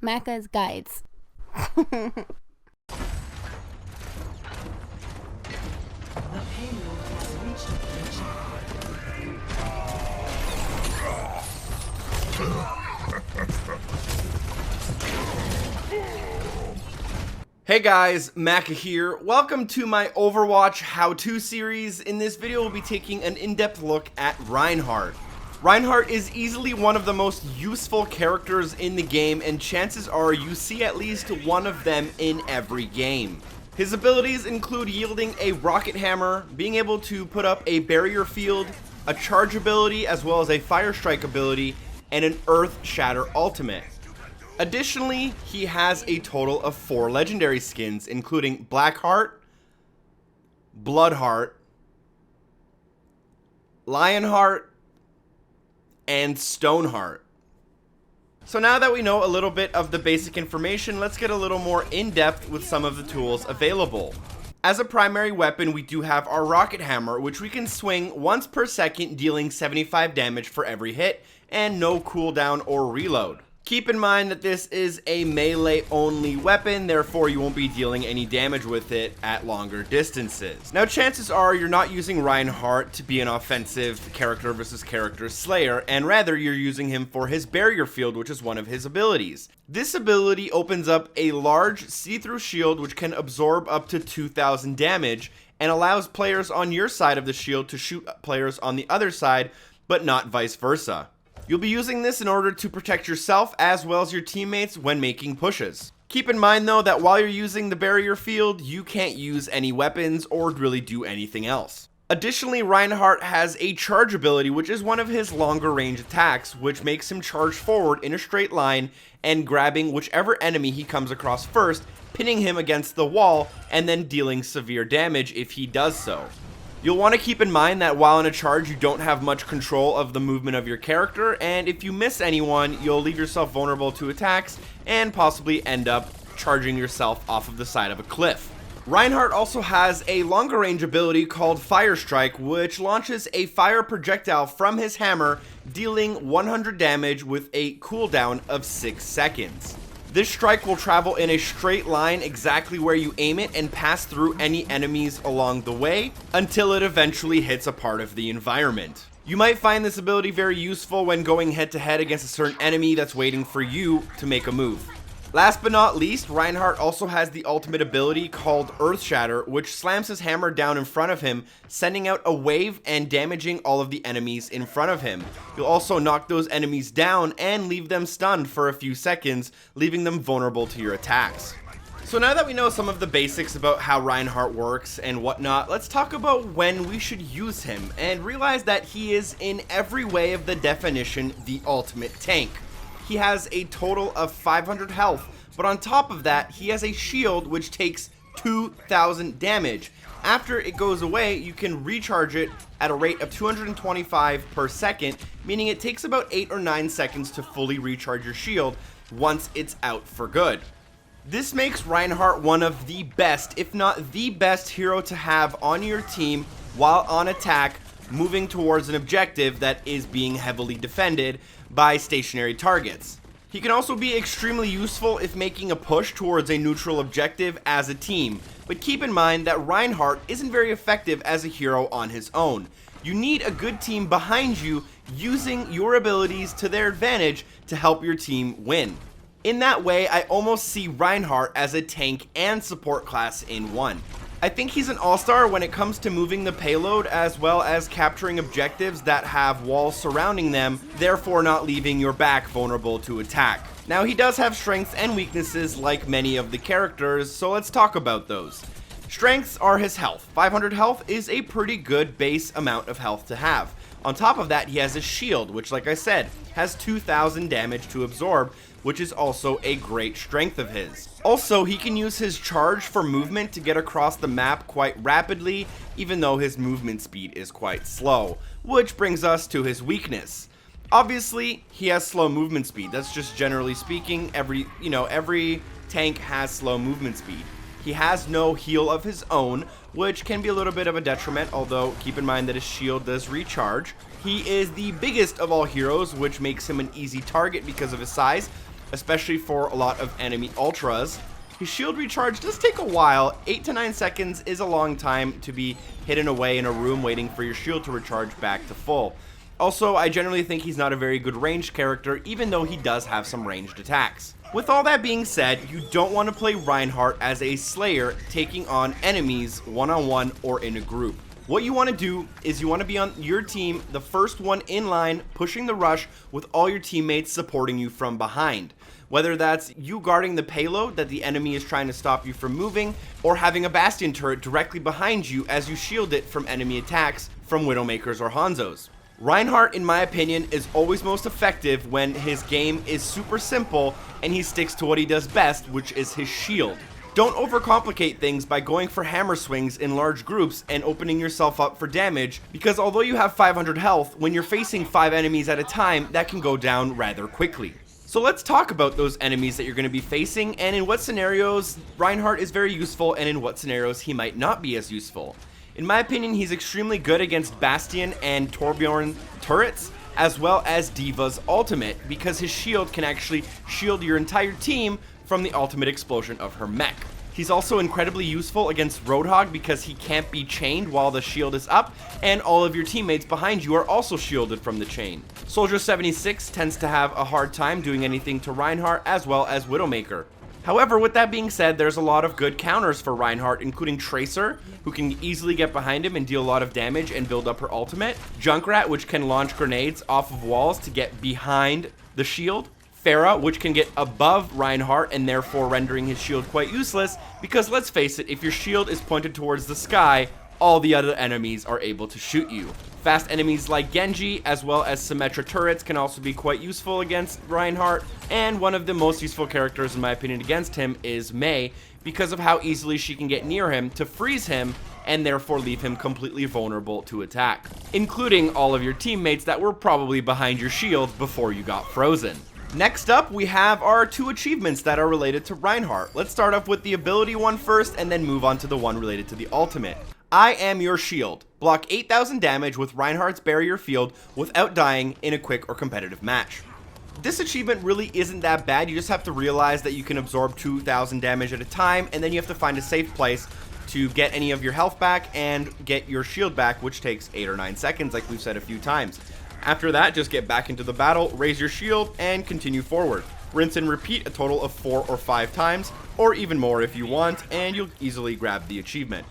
Macca's guides. The payload has reached the Hey guys, Macca here. Welcome to my Overwatch how-to series. In this video, we'll be taking an in-depth look at Reinhardt. Reinhardt is easily one of the most useful characters in the game, and chances are you see at least one of them in every game. His abilities include yielding a rocket hammer, being able to put up a barrier field, a charge ability, as well as a fire strike ability, and an Earthshatter ultimate. Additionally, he has a total of 4 legendary skins, including Blackheart, Bloodheart, Lionheart, and Stoneheart. So now that we know a little bit of the basic information, let's get a little more in-depth with some of the tools available. As a primary weapon, we do have our rocket hammer, which we can swing once per second, dealing 75 damage for every hit, and no cooldown or reload. Keep in mind that this is a melee only weapon, therefore you won't be dealing any damage with it at longer distances. Now chances are you're not using Reinhardt to be an offensive character versus character slayer, and rather you're using him for his barrier field, which is one of his abilities. This ability opens up a large see-through shield which can absorb up to 2,000 damage and allows players on your side of the shield to shoot players on the other side, but not vice versa. You'll be using this in order to protect yourself as well as your teammates when making pushes. Keep in mind though that while you're using the barrier field, you can't use any weapons or really do anything else. Additionally, Reinhardt has a charge ability, which is one of his longer range attacks, which makes him charge forward in a straight line and grabbing whichever enemy he comes across first, pinning him against the wall and then dealing severe damage if he does so. You'll want to keep in mind that while in a charge, you don't have much control of the movement of your character, and if you miss anyone, you'll leave yourself vulnerable to attacks and possibly end up charging yourself off of the side of a cliff. Reinhardt also has a longer range ability called Fire Strike, which launches a fire projectile from his hammer, dealing 100 damage with a cooldown of 6 seconds. This strike will travel in a straight line exactly where you aim it and pass through any enemies along the way until it eventually hits a part of the environment. You might find this ability very useful when going head to head against a certain enemy that's waiting for you to make a move. Last but not least, Reinhardt also has the ultimate ability called Earthshatter, which slams his hammer down in front of him, sending out a wave and damaging all of the enemies in front of him. You'll also knock those enemies down and leave them stunned for a few seconds, leaving them vulnerable to your attacks. So now that we know some of the basics about how Reinhardt works and whatnot, let's talk about when we should use him and realize that he is in every way of the definition the ultimate tank. He has a total of 500 health, but on top of that, he has a shield which takes 2,000 damage. After it goes away, you can recharge it at a rate of 225 per second, meaning it takes about 8 or 9 seconds to fully recharge your shield once it's out for good. This makes Reinhardt one of the best, if not the best hero to have on your team while on attack, moving towards an objective that is being heavily defended by stationary targets. He can also be extremely useful if making a push towards a neutral objective as a team, but keep in mind that Reinhardt isn't very effective as a hero on his own. You need a good team behind you using your abilities to their advantage to help your team win. In that way, I almost see Reinhardt as a tank and support class in one. I think he's an all-star when it comes to moving the payload as well as capturing objectives that have walls surrounding them, therefore not leaving your back vulnerable to attack. Now he does have strengths and weaknesses like many of the characters, so let's talk about those. Strengths are his health. 500 health is a pretty good base amount of health to have. On top of that, he has a shield, which like I said, has 2,000 damage to absorb, which is also a great strength of his. Also, he can use his charge for movement to get across the map quite rapidly, even though his movement speed is quite slow, which brings us to his weakness. Obviously, he has slow movement speed. That's just generally speaking, every tank has slow movement speed. He has no heal of his own, which can be a little bit of a detriment, although keep in mind that his shield does recharge. He is the biggest of all heroes, which makes him an easy target because of his size, especially for a lot of enemy ultras. His shield recharge does take a while. 8 to 9 seconds is a long time to be hidden away in a room waiting for your shield to recharge back to full. Also, I generally think he's not a very good ranged character, even though he does have some ranged attacks. With all that being said, you don't want to play Reinhardt as a Slayer taking on enemies one-on-one or in a group. What you want to do is you want to be on your team, the first one in line, pushing the rush with all your teammates supporting you from behind. Whether that's you guarding the payload that the enemy is trying to stop you from moving, or having a Bastion turret directly behind you as you shield it from enemy attacks from Widowmakers or Hanzos. Reinhardt, in my opinion, is always most effective when his game is super simple and he sticks to what he does best, which is his shield. Don't overcomplicate things by going for hammer swings in large groups and opening yourself up for damage, because although you have 500 health, when you're facing 5 enemies at a time, that can go down rather quickly. So let's talk about those enemies that you're going to be facing, and in what scenarios Reinhardt is very useful and in what scenarios he might not be as useful. In my opinion, he's extremely good against Bastion and Torbjorn turrets, as well as D.Va's ultimate, because his shield can actually shield your entire team from the ultimate explosion of her mech. He's also incredibly useful against Roadhog because he can't be chained while the shield is up, and all of your teammates behind you are also shielded from the chain. Soldier 76 tends to have a hard time doing anything to Reinhardt, as well as Widowmaker. However, with that being said, there's a lot of good counters for Reinhardt, including Tracer, who can easily get behind him and deal a lot of damage and build up her ultimate. Junkrat, which can launch grenades off of walls to get behind the shield. Pharah, which can get above Reinhardt and therefore rendering his shield quite useless, because let's face it, if your shield is pointed towards the sky, all the other enemies are able to shoot you. Fast enemies like Genji, as well as Symmetra turrets, can also be quite useful against Reinhardt, and one of the most useful characters in my opinion against him is Mei, because of how easily she can get near him to freeze him and therefore leave him completely vulnerable to attack, including all of your teammates that were probably behind your shield before you got frozen. Next up, we have our 2 achievements that are related to Reinhardt. Let's start off with the ability one first and then move on to the one related to the ultimate. I am your shield. Block 8,000 damage with Reinhardt's barrier field without dying in a quick or competitive match. This achievement really isn't that bad. You just have to realize that you can absorb 2,000 damage at a time, and then you have to find a safe place to get any of your health back and get your shield back, which takes 8 or 9 seconds, like we've said a few times. After that, just get back into the battle, raise your shield, and continue forward. Rinse and repeat a total of 4 or 5 times, or even more if you want, and you'll easily grab the achievement.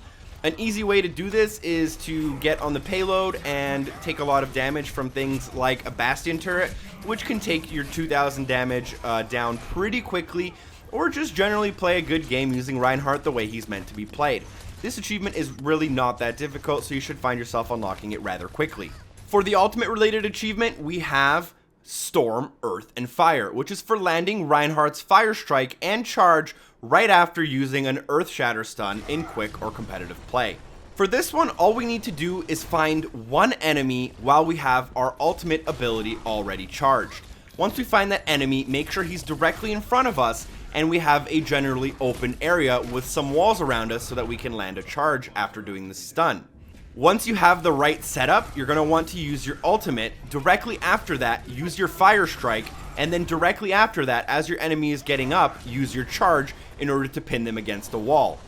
An easy way to do this is to get on the payload and take a lot of damage from things like a Bastion turret, which can take your 2,000 damage down pretty quickly, or just generally play a good game using Reinhardt the way he's meant to be played. This achievement is really not that difficult, so you should find yourself unlocking it rather quickly. For the ultimate related achievement, we have Storm, Earth, and Fire, which is for landing Reinhardt's Fire Strike and Charge right after using an Earthshatter stun in quick or competitive play. For this one, all we need to do is find one enemy while we have our ultimate ability already charged. Once we find that enemy, make sure he's directly in front of us and we have a generally open area with some walls around us so that we can land a charge after doing the stun. Once you have the right setup, you're going to want to use your ultimate. Directly after that, use your Fire Strike, and then directly after that, as your enemy is getting up, use your charge in order to pin them against a wall.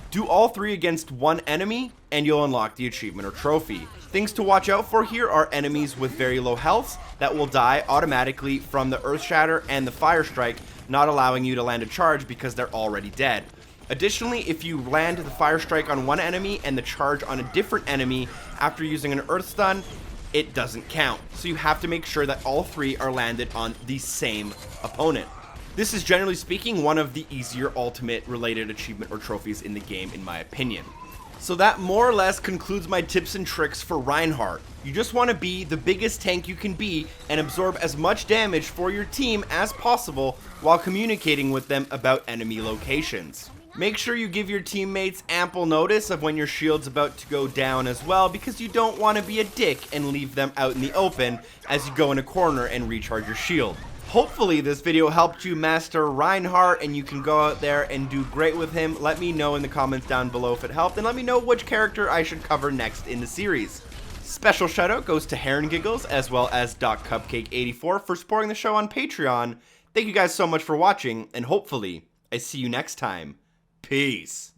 Do all 3 against one enemy, and you'll unlock the achievement or trophy. Things to watch out for here are enemies with very low health that will die automatically from the Earthshatter and the Fire Strike, not allowing you to land a charge because they're already dead. Additionally, if you land the Fire Strike on one enemy and the charge on a different enemy after using an Earth Stun, it doesn't count. So you have to make sure that all 3 are landed on the same opponent. This is, generally speaking, one of the easier ultimate related achievement or trophies in the game, in my opinion. So that more or less concludes my tips and tricks for Reinhardt. You just want to be the biggest tank you can be and absorb as much damage for your team as possible while communicating with them about enemy locations. Make sure you give your teammates ample notice of when your shield's about to go down as well, because you don't want to be a dick and leave them out in the open as you go in a corner and recharge your shield. Hopefully this video helped you master Reinhardt and you can go out there and do great with him. Let me know in the comments down below if it helped, and let me know which character I should cover next in the series. Special shout out goes to Heron Giggles as well as DocCupcake84 for supporting the show on Patreon. Thank you guys so much for watching, and hopefully, I see you next time. Peace.